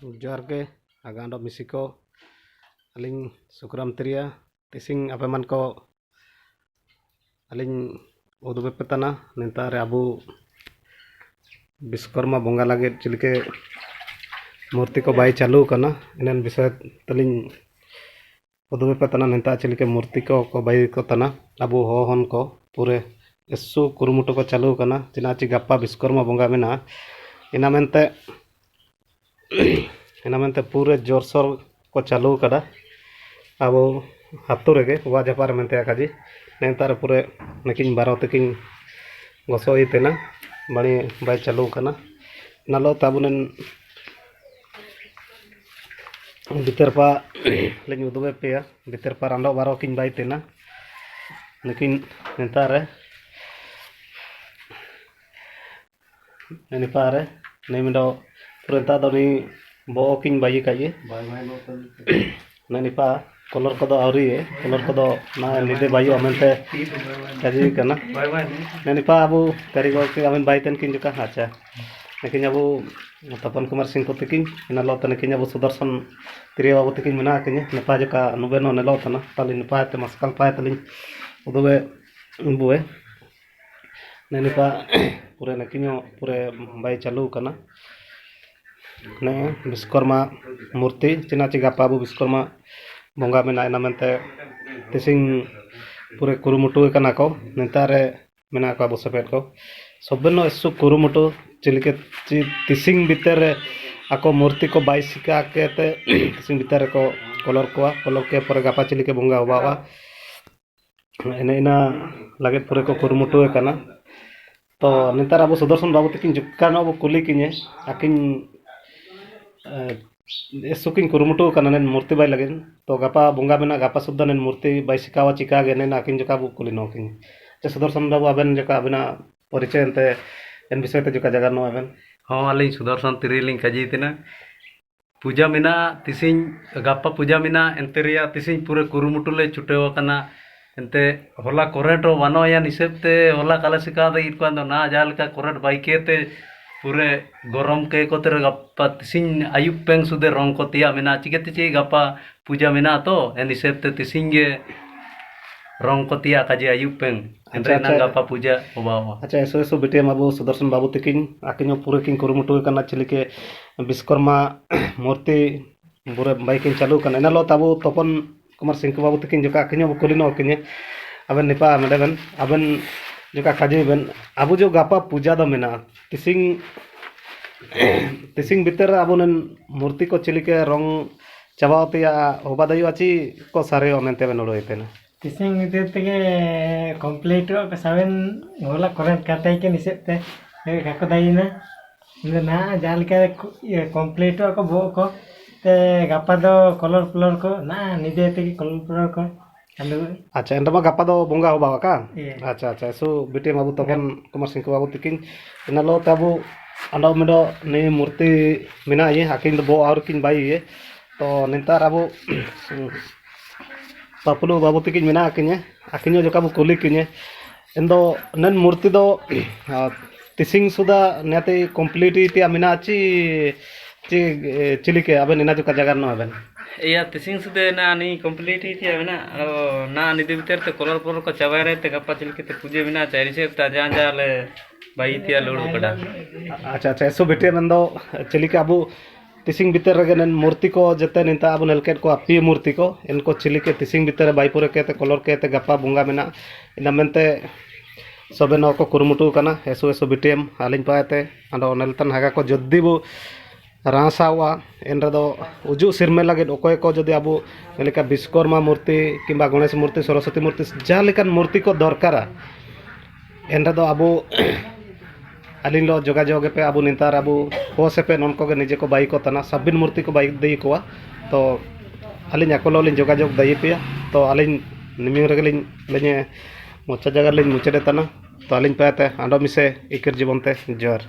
जोहार के आगांडो मिसिको अलिंग सुकराम तिरिया तिसिंग आपे मन को अलिंग उदुबे पेतना नेतारे अबु विश्वकर्मा बोंगा लगे चिलके मूर्ति को बाई चालू करना इनन विषय तलिंग उदुबे पेतना नेता चिलके मूर्ति को बाई को तना अबु होहन को पूरे एसु कुरुमुटो को चालू करना चिनाची गप्पा विश्वकर्मा बोंगा मेना ina mente पूरे जोरसोर को चालू कदा अब हातु रेगे वा जापार मेंते आकाजी नेतार पूरे नकिन बारो तकिन गोसोई तेना बड़ी बाई चालू कना नालो ताबुनन बितरपा लेन उदुबे पेया बितरपा रांडो बारो किन बाई तेना नकिन नेतारे नेपारे नेमिडो पुरंता दोनी बोकिंग बाई काये ननिपा कलर को आवरी कलर को ना निदे बायो अमेंते काजी कना ननिपा अबु कारीगर के अमेन बाईतन किन जुका अच्छा लेकिन अबु तपन कुमार सिंह को तकिन इना लो तने किन अबु सुदर्शन तिरिया बाबू तकिन मना किन नेपा जुका नुबेनो नेलो तना ताली नेपा ते मस्कल पाए तलिन उदुबे बुए ननिपा पूरे नकिनो पूरे बाई चालू कना ने विश्वकर्मा मूर्ति चिनाची गप्पा अबु विश्वकर्मा बोंगा मेना इना मेंते तिसिंग पूरे कुरुमुटु कना को नेतारे मेना को अबु सपेट को सबनो एसु कुरुमुटु चिलके तिसिंग भीतर आको मूर्ति को बाई सिका के ते तिसिंग भीतर को कलर के पर गप्पा चिलके बोंगा होबावा इना लगे पूरे को कुरुमुटु कना तो नेतार अबु सुदर्शन बाबू तकिन जुकान अबु कुली किने आकिन एसुकिन कुरुमुटु कना नेन मूर्ति बाई लगे तो गपा बोंगा मेना गपा सुद्धा नेन मूर्ति बाई सिकावा चिका गे नेन आकिन जुका अबु कुली नो किन जे सुदर्शन बाबू आबेन जुका अबेना परिचय एनते एन विषय ते जुका जगार नो आबेन हाँ अलिंग सुदर्शन तिरिलिंग काजी तेना पूजा मेना तिसिंग गपा पूजा मेना एनतेरिया तिसिंग पूरे कुरुमुटु ले छुटेव कना एनते होला कोरेटो वानोया निसेबते होला काले सिका दे इरकान ना जालका कोरेट बाइकेते पूरे गरम के कोते गप्पा तिसिंग आयुब पेंग सुदे रंग को तिया मेना चिकेते ची गप्पा पूजा मेना तो एन निसेबते तिसिंग रंग को तिया काजी आयुब पेंग एनरे ना गप्पा पूजा होबावा अच्छा एसो बिटिया बाबू सुदर्शन बाबू तकिन आकिनो पूरे किन कुरुमुटु कना चिलके विश्वकर्मा मूर्ति पूरे बाइकिन चालू कना एना लो ताबू तपन कुमार सिंह बाबू तकिन जुका आकिनो कुलिनो किने अबेन निपा मेडेबन अबेन जुका काजी बेन अबु जो गपा पूजा दो मेना तिसिंग भीतर अबुनन मूर्ति को चिलके रंग चाबावतिया होबा दयु आची को सारे ओमेंते बेन उडोयतेना तिसिंग तेगे कंप्लीट को सावेन होला करेंट काटाई के निसेते काको दाइना ना जाल के कंप्लीट को बो को ते गपा दो कलर को ना निदे तेगे कलर को अच्छा एंडमा गपा दो बोंगा होबा का अच्छा सो बिटे बाबू तपन कुमार सिंह बाबू तकिन इना लो ताबू अंडो मेडो ने मूर्ति मेना ये आकिन दो बो और किन बाई ये तो नेतार अबू पापुलू बाबू तकिन मेना आकिन जो काबू कुली किने एंदो नन मूर्ति दो तिसिंग सुदा नेते कंप्लीट मेना ची चिलिके अबेन इना जो का जगह नो अबेन या तिसिंग सुदे ना नी कंप्लीट ही थिया ना ना निदे भीतर ते कलर को चाबाय रे ते गप्पा चिलके ते पूजे बिना चारि से ता जाले बाई थिया लोड कड़ा अच्छा एसो बेटे बंदो चिलिके अबु तिसिंग भीतर रगे नन मूर्ति को जते निता अबु नलकेट को अपी मूर्ति को इनको चिलिके तिसिंग भीतर बाई पुरे के ते कलर के ते गप्पा बोंगा मेना इना मेनते सबेनो को कुरुमुटु कना एसो बेटेम आलिन पाते अंडो नलतन हागा को जद्दीबु रासावा एन रेदो उजु सिरमे लगे ओकोय को जदि अबु लेका विश्वकर्मा मूर्ति किंबा गणेश मूर्ति सरस्वती मूर्ति जहाँ लेकान मूर्ति को दरकारा एन रेदो अबु अलिन लो जोगाजोग पे अबु नितार अबु हो से पे नन को निजे को बाई को तना सबिन मूर्ति को बाई दई को तो अलिन अकोलो लिन जोगाजोग दई पे तो अलिन निमिंग रेगलिन लेने मोचा जगह लिन मुचेदे तना तो अलिन पाते आंडो मिसे इकर जीवनते जोर।